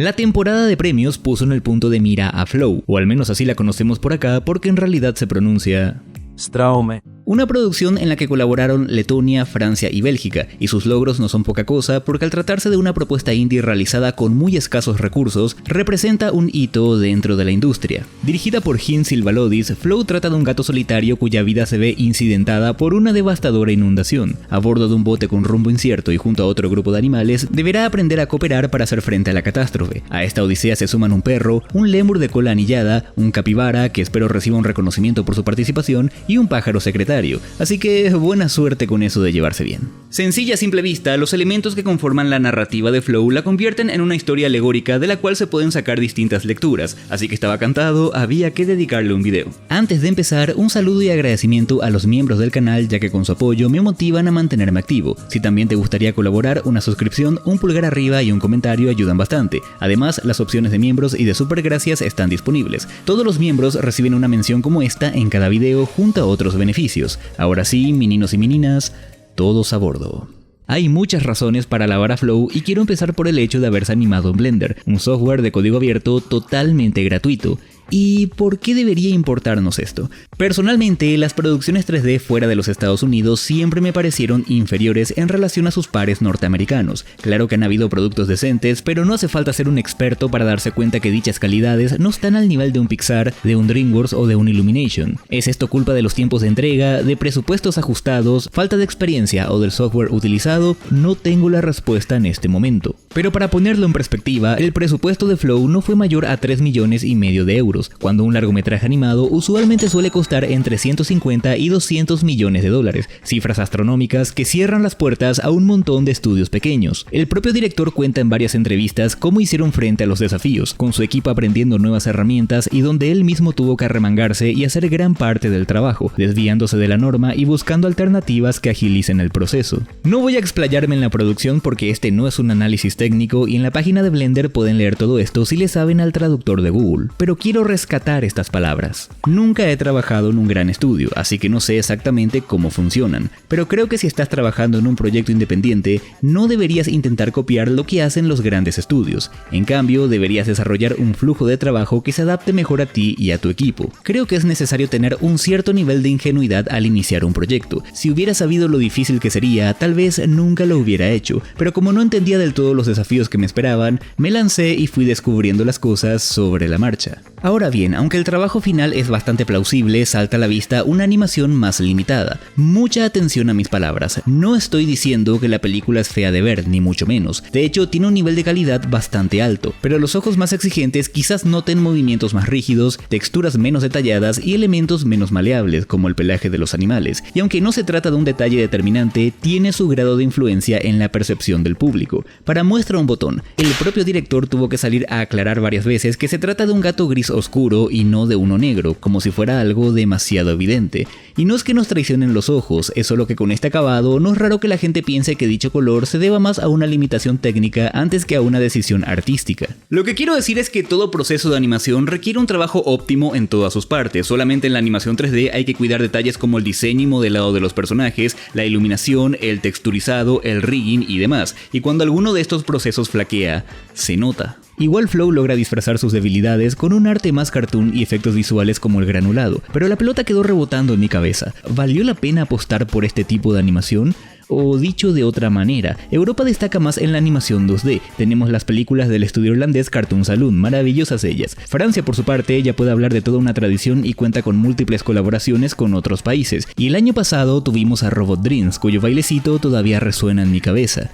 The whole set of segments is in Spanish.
La temporada de premios puso en el punto de mira a Flow, o al menos así la conocemos por acá porque en realidad se pronuncia Straume. Una producción en la que colaboraron Letonia, Francia y Bélgica, y sus logros no son poca cosa porque al tratarse de una propuesta indie realizada con muy escasos recursos, representa un hito dentro de la industria. Dirigida por Gin Silvalodis, Flow trata de un gato solitario cuya vida se ve incidentada por una devastadora inundación. A bordo de un bote con rumbo incierto y junto a otro grupo de animales, deberá aprender a cooperar para hacer frente a la catástrofe. A esta odisea se suman un perro, un lémur de cola anillada, un capibara, que espero reciba un reconocimiento por su participación, y un pájaro secretario. Así que buena suerte con eso de llevarse bien. Sencilla a simple vista, los elementos que conforman la narrativa de Flow la convierten en una historia alegórica de la cual se pueden sacar distintas lecturas, así que estaba cantado, había que dedicarle un video. Antes de empezar, un saludo y agradecimiento a los miembros del canal, ya que con su apoyo me motivan a mantenerme activo. Si también te gustaría colaborar, una suscripción, un pulgar arriba y un comentario ayudan bastante. Además, las opciones de miembros y de supergracias están disponibles. Todos los miembros reciben una mención como esta en cada video junto a otros beneficios. Ahora sí, meninos y meninas, todos a bordo. Hay muchas razones para alabar a Flow y quiero empezar por el hecho de haberse animado en Blender, un software de código abierto totalmente gratuito. ¿Y por qué debería importarnos esto? Personalmente, las producciones 3D fuera de los Estados Unidos siempre me parecieron inferiores en relación a sus pares norteamericanos. Claro que han habido productos decentes, pero no hace falta ser un experto para darse cuenta que dichas calidades no están al nivel de un Pixar, de un DreamWorks o de un Illumination. ¿Es esto culpa de los tiempos de entrega, de presupuestos ajustados, falta de experiencia o del software utilizado? No tengo la respuesta en este momento. Pero para ponerlo en perspectiva, el presupuesto de Flow no fue mayor a 3,5 millones de euros, cuando un largometraje animado usualmente suele costar entre 150 y 200 millones de dólares, cifras astronómicas que cierran las puertas a un montón de estudios pequeños. El propio director cuenta en varias entrevistas cómo hicieron frente a los desafíos, con su equipo aprendiendo nuevas herramientas y donde él mismo tuvo que arremangarse y hacer gran parte del trabajo, desviándose de la norma y buscando alternativas que agilicen el proceso. No voy a explayarme en la producción porque este no es un análisis técnico y en la página de Blender pueden leer todo esto si le saben al traductor de Google, pero quiero rescatar estas palabras. Nunca he trabajado en un gran estudio, así que no sé exactamente cómo funcionan, pero creo que si estás trabajando en un proyecto independiente, no deberías intentar copiar lo que hacen los grandes estudios. En cambio, deberías desarrollar un flujo de trabajo que se adapte mejor a ti y a tu equipo. Creo que es necesario tener un cierto nivel de ingenuidad al iniciar un proyecto. Si hubiera sabido lo difícil que sería, tal vez nunca lo hubiera hecho, pero como no entendía del todo los desafíos que me esperaban, me lancé y fui descubriendo las cosas sobre la marcha. Ahora bien, aunque el trabajo final es bastante plausible, salta a la vista una animación más limitada. Mucha atención a mis palabras, no estoy diciendo que la película es fea de ver, ni mucho menos. De hecho, tiene un nivel de calidad bastante alto, pero los ojos más exigentes quizás noten movimientos más rígidos, texturas menos detalladas y elementos menos maleables, como el pelaje de los animales. Y aunque no se trata de un detalle determinante, tiene su grado de influencia en la percepción del público. Para muestra un botón, el propio director tuvo que salir a aclarar varias veces que se trata de un gato gris oscuro y no de uno negro, como si fuera algo demasiado evidente. Y no es que nos traicionen los ojos, es solo que con este acabado no es raro que la gente piense que dicho color se deba más a una limitación técnica antes que a una decisión artística. Lo que quiero decir es que todo proceso de animación requiere un trabajo óptimo en todas sus partes. Solamente en la animación 3D hay que cuidar detalles como el diseño y modelado de los personajes, la iluminación, el texturizado, el rigging y demás. Y cuando alguno de estos procesos flaquea, se nota. Igual Flow logra disfrazar sus debilidades con un arte más cartoon y efectos visuales como el granulado, pero la pelota quedó rebotando en mi cabeza. ¿Valió la pena apostar por este tipo de animación? O dicho de otra manera, Europa destaca más en la animación 2D. Tenemos las películas del estudio irlandés Cartoon Saloon, maravillosas ellas. Francia, por su parte, ya puede hablar de toda una tradición y cuenta con múltiples colaboraciones con otros países. Y el año pasado tuvimos a Robot Dreams, cuyo bailecito todavía resuena en mi cabeza.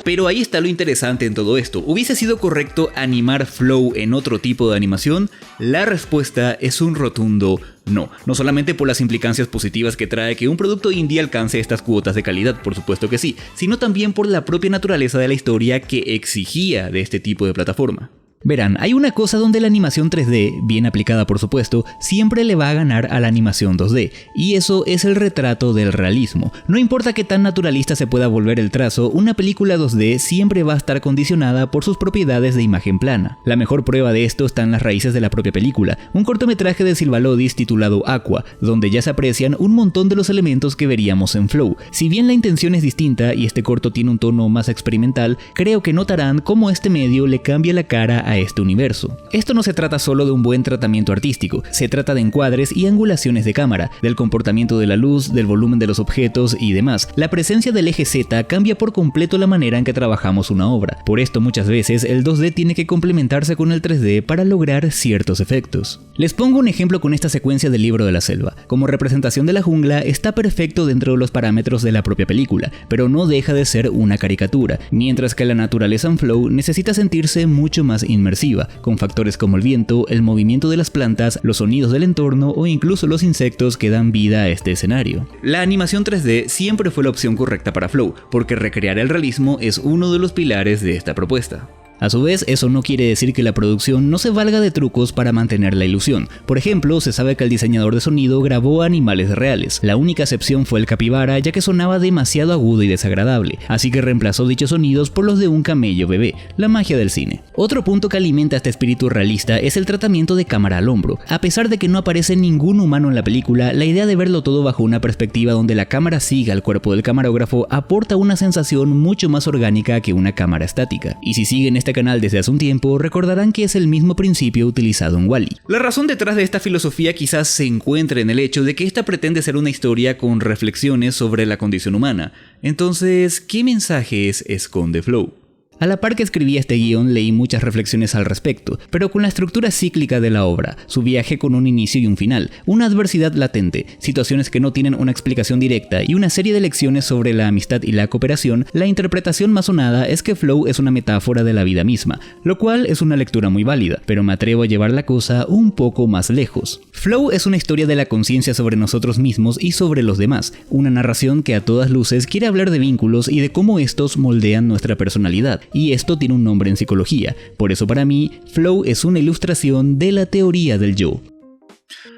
Pero ahí está lo interesante en todo esto. ¿Hubiese sido correcto animar Flow en otro tipo de animación? La respuesta es un rotundo no. No solamente por las implicancias positivas que trae que un producto indie alcance estas cuotas de calidad, por supuesto que sí, sino también por la propia naturaleza de la historia que exigía de este tipo de plataforma. Verán, hay una cosa donde la animación 3D, bien aplicada por supuesto, siempre le va a ganar a la animación 2D, y eso es el retrato del realismo. No importa qué tan naturalista se pueda volver el trazo, una película 2D siempre va a estar condicionada por sus propiedades de imagen plana. La mejor prueba de esto está en las raíces de la propia película, un cortometraje de Silva Lodis titulado Aqua, donde ya se aprecian un montón de los elementos que veríamos en Flow. Si bien la intención es distinta y este corto tiene un tono más experimental, creo que notarán cómo este medio le cambia la cara a este universo. Esto no se trata solo de un buen tratamiento artístico, se trata de encuadres y angulaciones de cámara, del comportamiento de la luz, del volumen de los objetos y demás. La presencia del eje Z cambia por completo la manera en que trabajamos una obra. Por esto muchas veces el 2D tiene que complementarse con el 3D para lograr ciertos efectos. Les pongo un ejemplo con esta secuencia del Libro de la Selva. Como representación de la jungla está perfecto dentro de los parámetros de la propia película, pero no deja de ser una caricatura, mientras que la naturaleza en Flow necesita sentirse mucho más inmersiva, con factores como el viento, el movimiento de las plantas, los sonidos del entorno o incluso los insectos que dan vida a este escenario. La animación 3D siempre fue la opción correcta para Flow, porque recrear el realismo es uno de los pilares de esta propuesta. A su vez, eso no quiere decir que la producción no se valga de trucos para mantener la ilusión. Por ejemplo, se sabe que el diseñador de sonido grabó animales reales. La única excepción fue el capibara, ya que sonaba demasiado agudo y desagradable, así que reemplazó dichos sonidos por los de un camello bebé, la magia del cine. Otro punto que alimenta este espíritu realista es el tratamiento de cámara al hombro. A pesar de que no aparece ningún humano en la película, la idea de verlo todo bajo una perspectiva donde la cámara siga al cuerpo del camarógrafo aporta una sensación mucho más orgánica que una cámara estática. Y si siguen este canal desde hace un tiempo, recordarán que es el mismo principio utilizado en WALL-E. La razón detrás de esta filosofía quizás se encuentre en el hecho de que esta pretende ser una historia con reflexiones sobre la condición humana. Entonces, ¿qué mensajes esconde Flow? A la par que escribía este guión leí muchas reflexiones al respecto, pero con la estructura cíclica de la obra, su viaje con un inicio y un final, una adversidad latente, situaciones que no tienen una explicación directa y una serie de lecciones sobre la amistad y la cooperación, la interpretación más sonada es que Flow es una metáfora de la vida misma, lo cual es una lectura muy válida, pero me atrevo a llevar la cosa un poco más lejos. Flow es una historia de la conciencia sobre nosotros mismos y sobre los demás, una narración que a todas luces quiere hablar de vínculos y de cómo estos moldean nuestra personalidad. Y esto tiene un nombre en psicología, por eso para mí, Flow es una ilustración de la teoría del yo.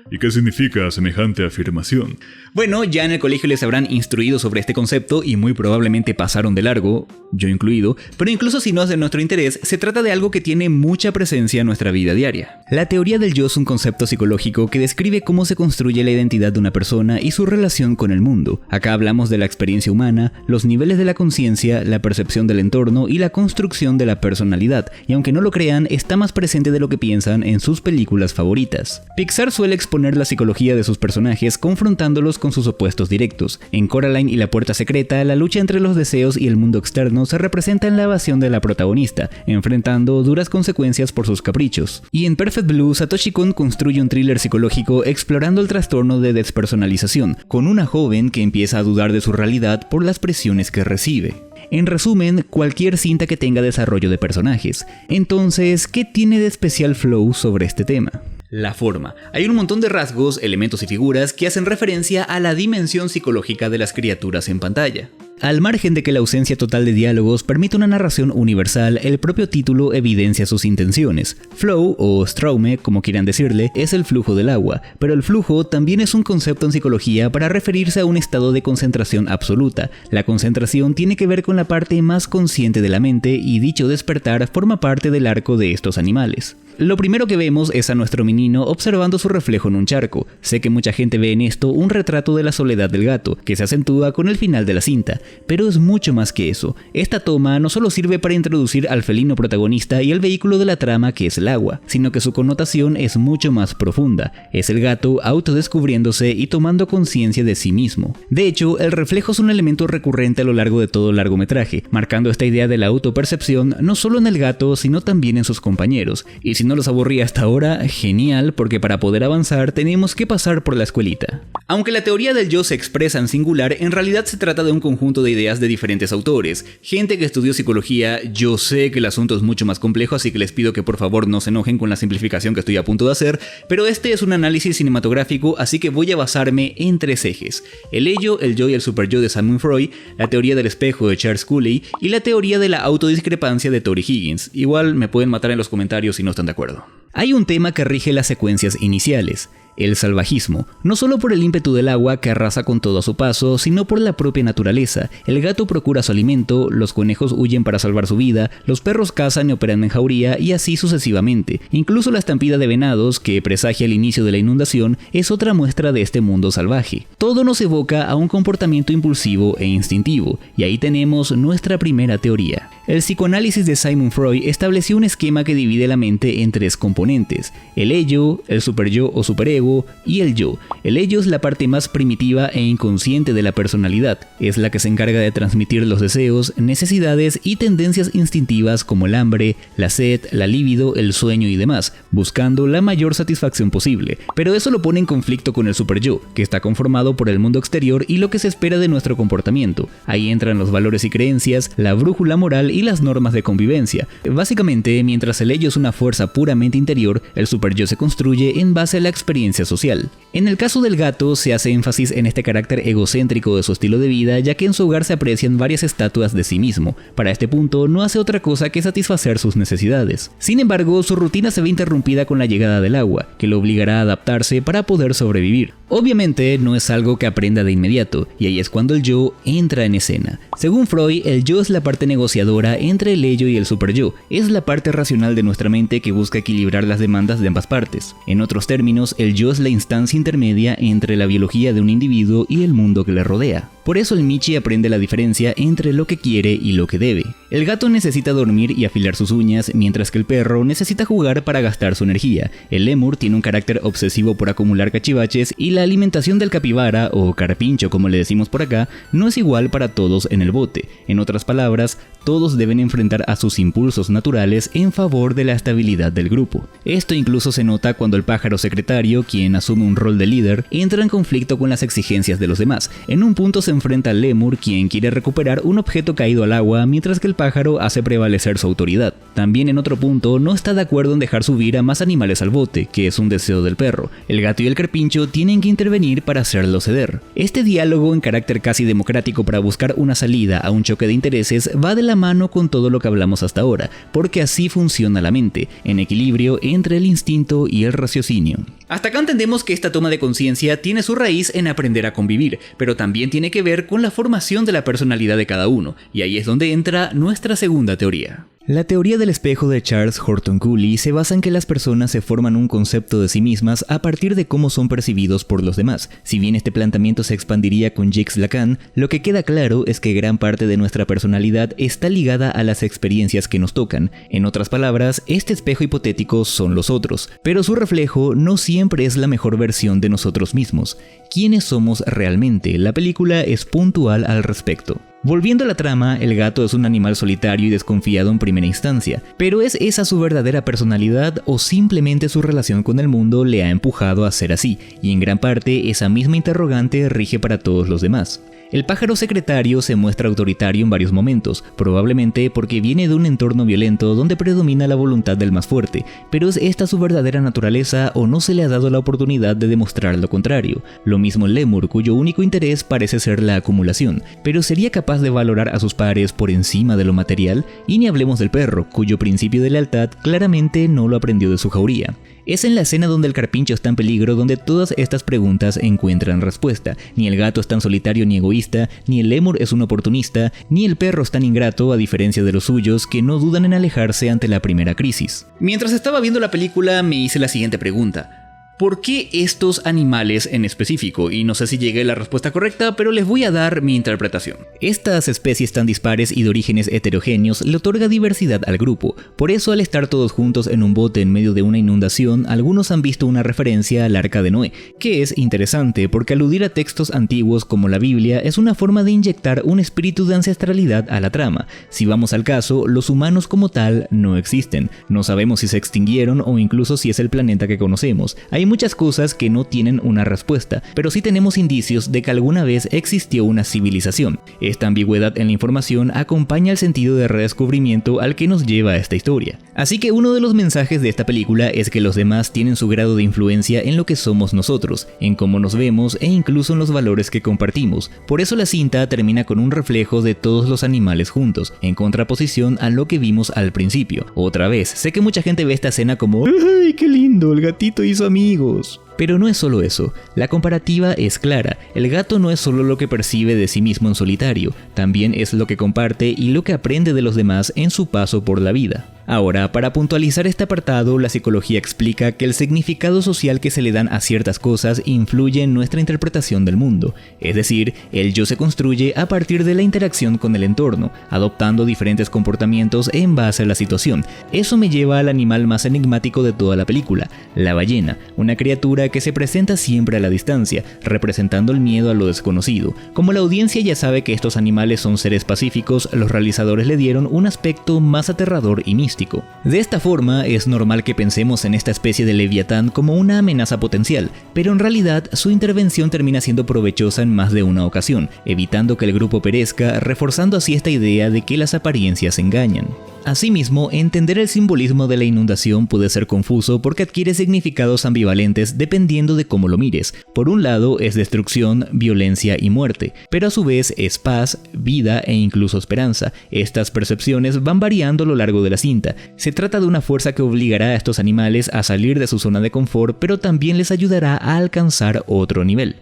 ¿Y qué significa semejante afirmación? Bueno, ya en el colegio les habrán instruido sobre este concepto y muy probablemente pasaron de largo, yo incluido, pero incluso si no es de nuestro interés, se trata de algo que tiene mucha presencia en nuestra vida diaria. La teoría del yo es un concepto psicológico que describe cómo se construye la identidad de una persona y su relación con el mundo. Acá hablamos de la experiencia humana, los niveles de la conciencia, la percepción del entorno y la construcción de la personalidad, y aunque no lo crean, está más presente de lo que piensan en sus películas favoritas. Pixar suele exponer la psicología de sus personajes confrontándolos con sus opuestos directos. En Coraline y la puerta secreta, la lucha entre los deseos y el mundo externo se representa en la evasión de la protagonista, enfrentando duras consecuencias por sus caprichos. Y en Perfect Blue, Satoshi Kon construye un thriller psicológico explorando el trastorno de despersonalización, con una joven que empieza a dudar de su realidad por las presiones que recibe. En resumen, cualquier cinta que tenga desarrollo de personajes. Entonces, ¿qué tiene de especial Flow sobre este tema? La forma. Hay un montón de rasgos, elementos y figuras que hacen referencia a la dimensión psicológica de las criaturas en pantalla. Al margen de que la ausencia total de diálogos permite una narración universal, el propio título evidencia sus intenciones. Flow, o Straume, como quieran decirle, es el flujo del agua, pero el flujo también es un concepto en psicología para referirse a un estado de concentración absoluta. La concentración tiene que ver con la parte más consciente de la mente y dicho despertar forma parte del arco de estos animales. Lo primero que vemos es a nuestro menino observando su reflejo en un charco. Sé que mucha gente ve en esto un retrato de la soledad del gato, que se acentúa con el final de la cinta, pero es mucho más que eso. Esta toma no solo sirve para introducir al felino protagonista y el vehículo de la trama que es el agua, sino que su connotación es mucho más profunda. Es el gato autodescubriéndose y tomando conciencia de sí mismo. De hecho, el reflejo es un elemento recurrente a lo largo de todo el largometraje, marcando esta idea de la autopercepción no solo en el gato, sino también en sus compañeros. Y si no los aburría hasta ahora, genial, porque para poder avanzar tenemos que pasar por la escuelita. Aunque la teoría del yo se expresa en singular, en realidad se trata de un conjunto conjunto de ideas de diferentes autores. Gente que estudió psicología, yo sé que el asunto es mucho más complejo, así que les pido que por favor no se enojen con la simplificación que estoy a punto de hacer, pero este es un análisis cinematográfico, así que voy a basarme en 3 ejes: el ello, el yo y el superyo de Sigmund Freud, la teoría del espejo de Charles Cooley y la teoría de la autodiscrepancia de Tori Higgins. Igual me pueden matar en los comentarios si no están de acuerdo. Hay un tema que rige las secuencias iniciales: el salvajismo, no solo por el ímpetu del agua que arrasa con todo a su paso, sino por la propia naturaleza. El gato procura su alimento, los conejos huyen para salvar su vida, los perros cazan y operan en jauría y así sucesivamente. Incluso la estampida de venados, que presagia el inicio de la inundación, es otra muestra de este mundo salvaje. Todo nos evoca a un comportamiento impulsivo e instintivo, y ahí tenemos nuestra primera teoría. El psicoanálisis de Sigmund Freud estableció un esquema que divide la mente en 3 componentes: el ello, el superyo o superego, y el yo. El ello es la parte más primitiva e inconsciente de la personalidad. Es la que se encarga de transmitir los deseos, necesidades y tendencias instintivas como el hambre, la sed, la libido, el sueño y demás, buscando la mayor satisfacción posible. Pero eso lo pone en conflicto con el superyo, que está conformado por el mundo exterior y lo que se espera de nuestro comportamiento. Ahí entran los valores y creencias, la brújula moral y las normas de convivencia. Básicamente, mientras el ello es una fuerza puramente interior, el superyo se construye en base a la experiencia social. En el caso del gato se hace énfasis en este carácter egocéntrico de su estilo de vida, ya que en su hogar se aprecian varias estatuas de sí mismo. Para este punto no hace otra cosa que satisfacer sus necesidades. Sin embargo, su rutina se ve interrumpida con la llegada del agua, que lo obligará a adaptarse para poder sobrevivir. Obviamente no es algo que aprenda de inmediato, y ahí es cuando el yo entra en escena. Según Freud, el yo es la parte negociadora entre el ello y el superyo. Es la parte racional de nuestra mente que busca equilibrar las demandas de ambas partes. En otros términos, el yo es la instancia intermedia entre la biología de un individuo y el mundo que le rodea. Por eso el Michi aprende la diferencia entre lo que quiere y lo que debe. El gato necesita dormir y afilar sus uñas, mientras que el perro necesita jugar para gastar su energía. El lémur tiene un carácter obsesivo por acumular cachivaches y la alimentación del capibara, o carpincho como le decimos por acá, no es igual para todos en el bote. En otras palabras, todos deben enfrentar a sus impulsos naturales en favor de la estabilidad del grupo. Esto incluso se nota cuando el pájaro secretario, quien asume un rol de líder, entra en conflicto con las exigencias de los demás. En un punto se enfrenta al lémur, quien quiere recuperar un objeto caído al agua, mientras que el pájaro hace prevalecer su autoridad. También en otro punto no está de acuerdo en dejar subir a más animales al bote, que es un deseo del perro. El gato y el carpincho tienen que intervenir para hacerlo ceder. Este diálogo en carácter casi democrático para buscar una salida a un choque de intereses va de la mano con todo lo que hablamos hasta ahora, porque así funciona la mente, en equilibrio entre el instinto y el raciocinio. Hasta acá entendemos que esta toma de conciencia tiene su raíz en aprender a convivir, pero también tiene que ver con la formación de la personalidad de cada uno, y ahí es donde entra nuestra segunda teoría. La teoría del espejo de Charles Horton Cooley se basa en que las personas se forman un concepto de sí mismas a partir de cómo son percibidos por los demás. Si bien este planteamiento se expandiría con Jacques Lacan, lo que queda claro es que gran parte de nuestra personalidad está ligada a las experiencias que nos tocan. En otras palabras, este espejo hipotético son los otros, pero su reflejo no siempre es la mejor versión de nosotros mismos. ¿Quiénes somos realmente? La película es puntual al respecto. Volviendo a la trama, el gato es un animal solitario y desconfiado en primera instancia, pero ¿es esa su verdadera personalidad o simplemente su relación con el mundo le ha empujado a ser así? Y en gran parte esa misma interrogante rige para todos los demás. El pájaro secretario se muestra autoritario en varios momentos, probablemente porque viene de un entorno violento donde predomina la voluntad del más fuerte, pero ¿es esta su verdadera naturaleza o no se le ha dado la oportunidad de demostrar lo contrario? Lo mismo el lémur, cuyo único interés parece ser la acumulación, pero ¿sería capaz de valorar a sus pares por encima de lo material? Y ni hablemos del perro, cuyo principio de lealtad claramente no lo aprendió de su jauría. Es en la escena donde el carpincho está en peligro donde todas estas preguntas encuentran respuesta. Ni el gato es tan solitario ni egoísta, ni el lémur es un oportunista, ni el perro es tan ingrato a diferencia de los suyos que no dudan en alejarse ante la primera crisis. Mientras estaba viendo la película me hice la siguiente pregunta: ¿por qué estos animales en específico? Y no sé si llegué a la respuesta correcta, pero les voy a dar mi interpretación. Estas especies tan dispares y de orígenes heterogéneos le otorga diversidad al grupo. Por eso, al estar todos juntos en un bote en medio de una inundación, algunos han visto una referencia al Arca de Noé, que es interesante porque aludir a textos antiguos como la Biblia es una forma de inyectar un espíritu de ancestralidad a la trama. Si vamos al caso, los humanos como tal no existen. No sabemos si se extinguieron o incluso si es el planeta que conocemos. Hay muchas cosas que no tienen una respuesta, pero sí tenemos indicios de que alguna vez existió una civilización. Esta ambigüedad en la información acompaña el sentido de redescubrimiento al que nos lleva esta historia. Así que uno de los mensajes de esta película es que los demás tienen su grado de influencia en lo que somos nosotros, en cómo nos vemos e incluso en los valores que compartimos. Por eso la cinta termina con un reflejo de todos los animales juntos, en contraposición a lo que vimos al principio. Otra vez, sé que mucha gente ve esta escena como ¡ay, qué lindo! El gatito hizo amigos. Pero no es solo eso, la comparativa es clara, el gato no es solo lo que percibe de sí mismo en solitario, también es lo que comparte y lo que aprende de los demás en su paso por la vida. Ahora, para puntualizar este apartado, la psicología explica que el significado social que se le dan a ciertas cosas influye en nuestra interpretación del mundo, es decir, el yo se construye a partir de la interacción con el entorno, adoptando diferentes comportamientos en base a la situación. Eso me lleva al animal más enigmático de toda la película, la ballena, una criatura que se presenta siempre a la distancia, representando el miedo a lo desconocido. Como la audiencia ya sabe que estos animales son seres pacíficos, los realizadores le dieron un aspecto más aterrador y místico. De esta forma, es normal que pensemos en esta especie de leviatán como una amenaza potencial, pero en realidad su intervención termina siendo provechosa en más de una ocasión, evitando que el grupo perezca, reforzando así esta idea de que las apariencias engañan. Asimismo, entender el simbolismo de la inundación puede ser confuso porque adquiere significados ambivalentes dependiendo de cómo lo mires. Por un lado es destrucción, violencia y muerte, pero a su vez es paz, vida e incluso esperanza. Estas percepciones van variando a lo largo de la cinta. Se trata de una fuerza que obligará a estos animales a salir de su zona de confort, pero también les ayudará a alcanzar otro nivel.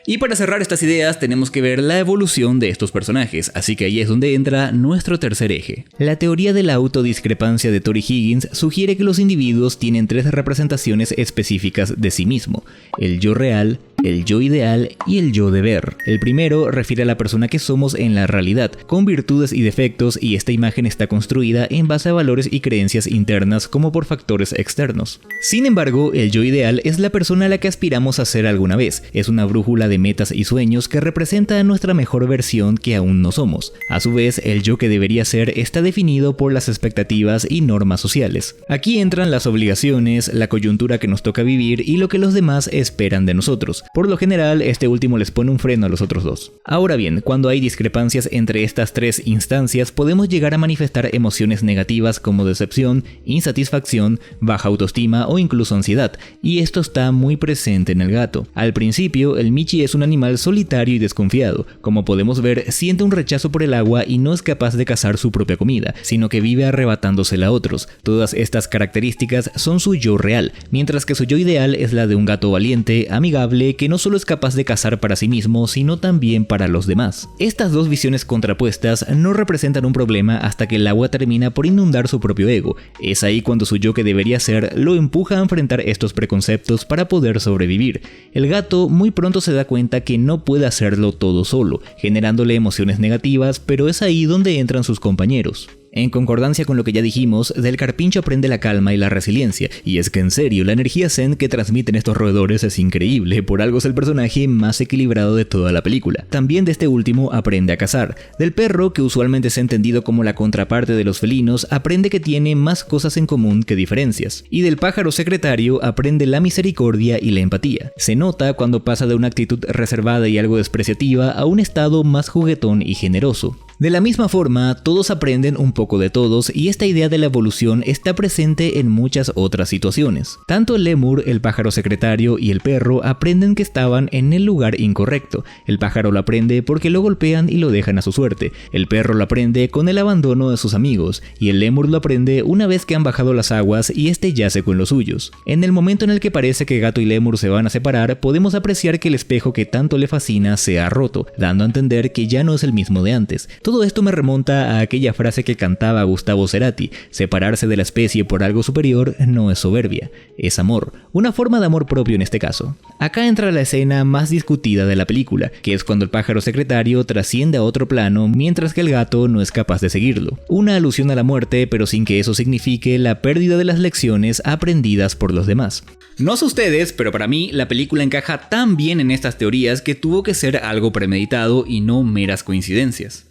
Y para cerrar estas ideas tenemos que ver la evolución de estos personajes, así que ahí es donde entra nuestro tercer eje. La teoría de la autodiscrepancia de Tori Higgins sugiere que los individuos tienen tres representaciones específicas de sí mismo: el yo real, el yo ideal y el yo deber. El primero refiere a la persona que somos en la realidad, con virtudes y defectos, y esta imagen está construida en base a valores y creencias internas como por factores externos. Sin embargo, el yo ideal es la persona a la que aspiramos a ser alguna vez, es una brújula de metas y sueños que representa a nuestra mejor versión que aún no somos. A su vez, el yo que debería ser está definido por las expectativas y normas sociales. Aquí entran las obligaciones, la coyuntura que nos toca vivir y lo que los demás esperan de nosotros. Por lo general, este último les pone un freno a los otros dos. Ahora bien, cuando hay discrepancias entre estas tres instancias, podemos llegar a manifestar emociones negativas como decepción, insatisfacción, baja autoestima o incluso ansiedad, y esto está muy presente en el gato. Al principio, el Michi es un animal solitario y desconfiado. Como podemos ver, siente un rechazo por el agua y no es capaz de cazar su propia comida, sino que vive arrebatándosela a otros. Todas estas características son su yo real, mientras que su yo ideal es la de un gato valiente, amigable, que no solo es capaz de cazar para sí mismo, sino también para los demás. Estas dos visiones contrapuestas no representan un problema hasta que el agua termina por inundar su propio ego. Es ahí cuando su yo que debería ser lo empuja a enfrentar estos preconceptos para poder sobrevivir. El gato muy pronto se da cuenta que no puede hacerlo todo solo, generándole emociones negativas, pero es ahí donde entran sus compañeros. En concordancia con lo que ya dijimos, del carpincho aprende la calma y la resiliencia, y es que en serio, la energía zen que transmiten estos roedores es increíble, por algo es el personaje más equilibrado de toda la película. También de este último aprende a cazar. Del perro, que usualmente es entendido como la contraparte de los felinos, aprende que tiene más cosas en común que diferencias. Y del pájaro secretario aprende la misericordia y la empatía. Se nota cuando pasa de una actitud reservada y algo despreciativa a un estado más juguetón y generoso. De la misma forma, todos aprenden un poco de todos, y esta idea de la evolución está presente en muchas otras situaciones. Tanto el lémur, el pájaro secretario y el perro aprenden que estaban en el lugar incorrecto. El pájaro lo aprende porque lo golpean y lo dejan a su suerte. El perro lo aprende con el abandono de sus amigos, y el lémur lo aprende una vez que han bajado las aguas y este yace con los suyos. En el momento en el que parece que gato y lémur se van a separar, podemos apreciar que el espejo que tanto le fascina se ha roto, dando a entender que ya no es el mismo de antes. Todo esto me remonta a aquella frase que cantaba Gustavo Cerati: separarse de la especie por algo superior no es soberbia, es amor, una forma de amor propio en este caso. Acá entra la escena más discutida de la película, que es cuando el pájaro secretario trasciende a otro plano mientras que el gato no es capaz de seguirlo. Una alusión a la muerte, pero sin que eso signifique la pérdida de las lecciones aprendidas por los demás. No sé ustedes, pero para mí la película encaja tan bien en estas teorías que tuvo que ser algo premeditado y no meras coincidencias.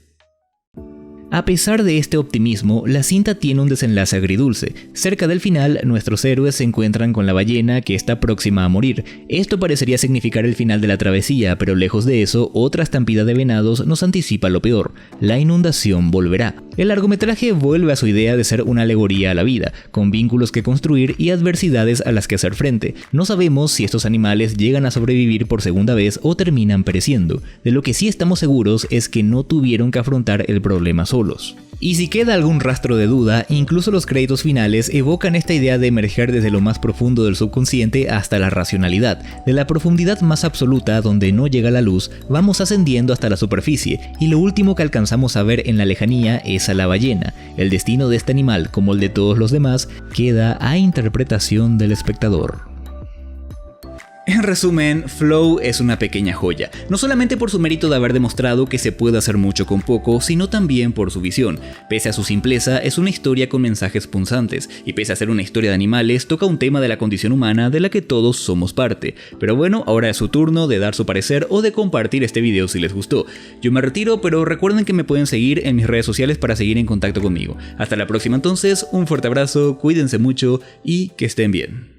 A pesar de este optimismo, la cinta tiene un desenlace agridulce. Cerca del final, nuestros héroes se encuentran con la ballena que está próxima a morir. Esto parecería significar el final de la travesía, pero lejos de eso, otra estampida de venados nos anticipa lo peor: la inundación volverá. El largometraje vuelve a su idea de ser una alegoría a la vida, con vínculos que construir y adversidades a las que hacer frente. No sabemos si estos animales llegan a sobrevivir por segunda vez o terminan pereciendo. De lo que sí estamos seguros es que no tuvieron que afrontar el problema solos. Y si queda algún rastro de duda, incluso los créditos finales evocan esta idea de emerger desde lo más profundo del subconsciente hasta la racionalidad. De la profundidad más absoluta, donde no llega la luz, vamos ascendiendo hasta la superficie, y lo último que alcanzamos a ver en la lejanía es a la ballena. El destino de este animal, como el de todos los demás, queda a interpretación del espectador. En resumen, Flow es una pequeña joya, no solamente por su mérito de haber demostrado que se puede hacer mucho con poco, sino también por su visión. Pese a su simpleza, es una historia con mensajes punzantes, y pese a ser una historia de animales, toca un tema de la condición humana de la que todos somos parte. Pero bueno, ahora es su turno de dar su parecer o de compartir este video si les gustó. Yo me retiro, pero recuerden que me pueden seguir en mis redes sociales para seguir en contacto conmigo. Hasta la próxima entonces, un fuerte abrazo, cuídense mucho y que estén bien.